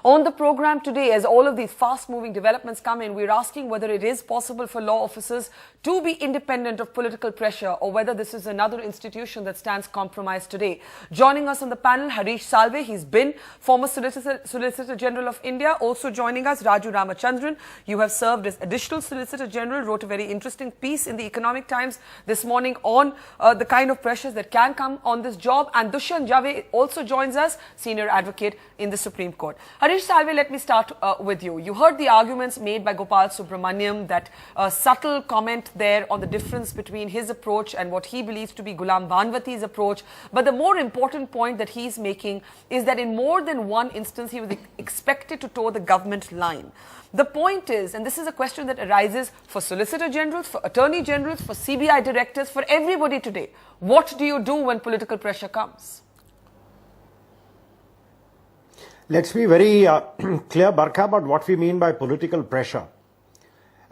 On the program today, as all of these fast-moving developments come in, we're asking whether it is possible for law officers to be independent of political pressure or whether this is another institution that stands compromised today. Joining us on the panel, Harish Salve. He's been former Solicitor General of India. Also joining us, Raju Ramachandran. You have served as Additional Solicitor General, wrote a very interesting piece in the Economic Times this morning on the kind of pressures that can come on this job. And Dushyant Jave also joins us, Senior Advocate in the Supreme Court. Harish Salve, let me start with you. You heard the arguments made by Gopal Subramaniam, that subtle comment there on the difference between his approach and what he believes to be Ghulam Banwati's approach. But the more important point that he's making is that in more than one instance, he was expected to toe the government line. The point is, and this is a question that arises for Solicitor Generals, for Attorney Generals, for CBI directors, for everybody today. What do you do when political pressure comes? Let's be very clear, Barkha, about what we mean by political pressure.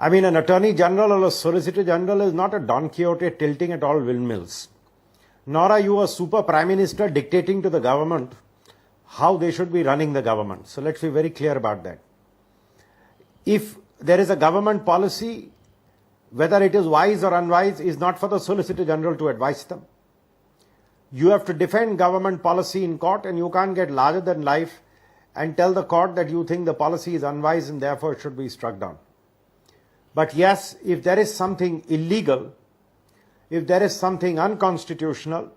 I mean, an Attorney General or a Solicitor General is not a Don Quixote tilting at all windmills. Nor are you a super Prime Minister dictating to the government how they should be running the government. So let's be very clear about that. If there is a government policy, whether it is wise or unwise, is not for the Solicitor General to advise them. You have to defend government policy in court, and you can't get larger than life and tell the court that you think the policy is unwise and therefore it should be struck down. But yes, if there is something illegal, if there is something unconstitutional,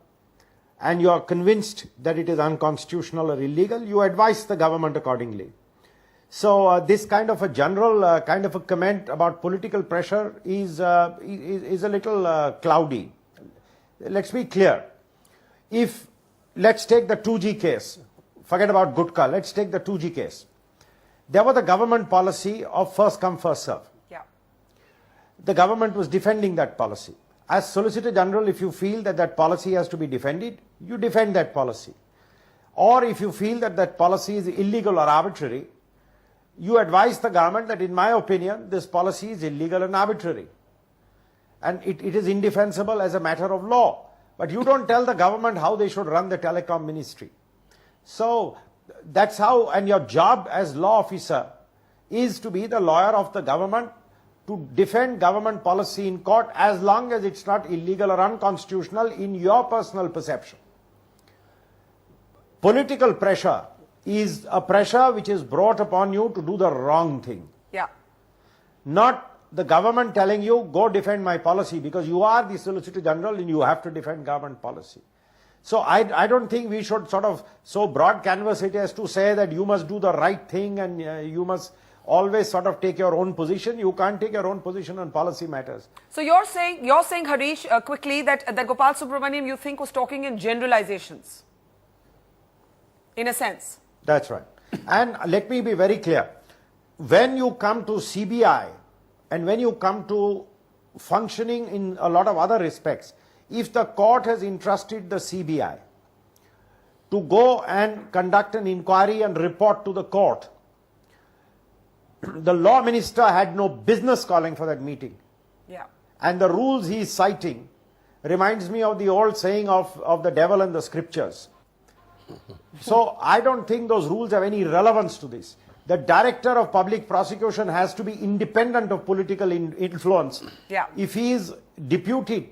and you are convinced that it is unconstitutional or illegal, you advise the government accordingly. So this kind of a general kind of a comment about political pressure is a little cloudy. Let's be clear. If, let's take the 2G case. Forget about Gutka. Let's take the 2G case. There was a government policy of first come, first serve. Yeah. The government was defending that policy. As Solicitor General, if you feel that that policy has to be defended, you defend that policy. Or if you feel that that policy is illegal or arbitrary, you advise the government that, in my opinion, this policy is illegal and arbitrary. And it is indefensible as a matter of law. But you don't tell the government how they should run the telecom ministry. So that's how, and your job as law officer is to be the lawyer of the government, to defend government policy in court as long as it's not illegal or unconstitutional in your personal perception. Political pressure is a pressure which is brought upon you to do the wrong thing. Yeah. Not the government telling you, go defend my policy, because you are the Solicitor General and you have to defend government policy. So I don't think we should sort of so broad canvas it as to say that you must do the right thing and you must always sort of take your own position. You can't take your own position on policy matters. So you're saying Harish, quickly, that Gopal Subramaniam, you think, was talking in generalizations, in a sense. That's right. And let me be very clear. When you come to CBI and when you come to functioning in a lot of other respects, if the court has entrusted the CBI to go and conduct an inquiry and report to the court, the law minister had no business calling for that meeting. Yeah. And the rules he is citing reminds me of the old saying of the devil and the scriptures. So I don't think those rules have any relevance to this. The director of public prosecution has to be independent of political influence. Yeah. If he is deputed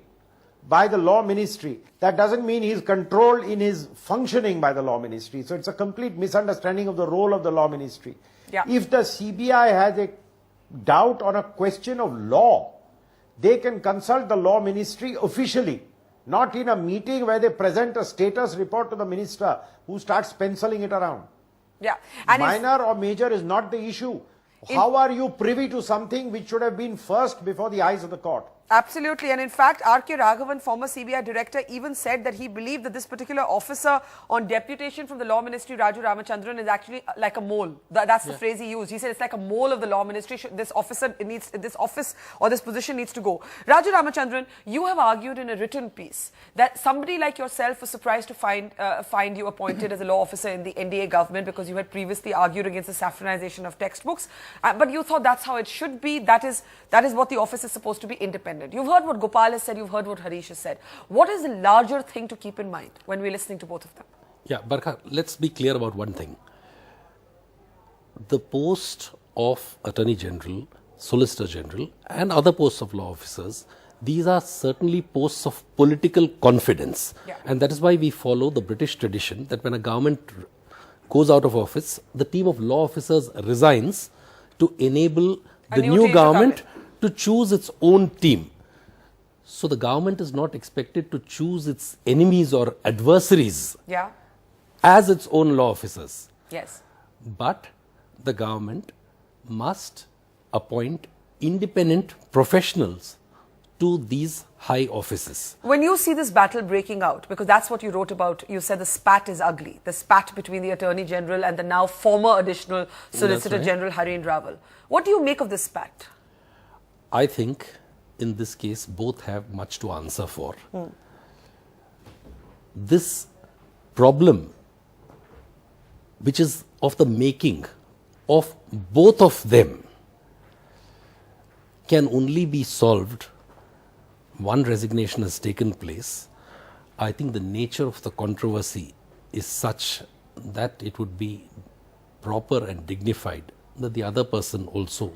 by the law ministry, that doesn't mean he is controlled in his functioning by the law ministry. So it's a complete misunderstanding of the role of the law ministry. Yeah. If the CBI has a doubt on a question of law, they can consult the law ministry officially, not in a meeting where they present a status report to the minister who starts penciling it around. Yeah. And minor or major is not the issue. How are you privy to something which should have been first before the eyes of the court? Absolutely. And in fact, R.K. Raghavan, former CBI director, even said that he believed that this particular officer on deputation from the law ministry, Raju Ramachandran, is actually like a mole. That's the phrase he used. He said it's like a mole of the law ministry. This office or this position needs to go. Raju Ramachandran, you have argued in a written piece that somebody like yourself was surprised to find you appointed as a law officer in the NDA government because you had previously argued against the saffronization of textbooks. But you thought that's how it should be. That is what the office is supposed to be, independent. You've heard what Gopal has said, you've heard what Harish has said. What is the larger thing to keep in mind when we're listening to both of them? Yeah, Barkha, let's be clear about one thing. the post of Attorney General, Solicitor General and other posts of law officers, these are certainly posts of political confidence. Yeah. And that is why we follow the British tradition that when a government goes out of office, the team of law officers resigns to enable the new government to choose its own team. So the government is not expected to choose its enemies or adversaries Yeah. as its own law officers. Yes. But the government must appoint independent professionals to these high offices. When you see this battle breaking out, because that's what you wrote about, you said the spat is ugly, the spat between the Attorney General and the now former Additional Solicitor General Hareen Rawal. What do you make of this spat? I think in this case both have much to answer for. This problem, which is of the making of both of them, can only be solved. One resignation has taken place. I think the nature of the controversy is such that it would be proper and dignified that the other person also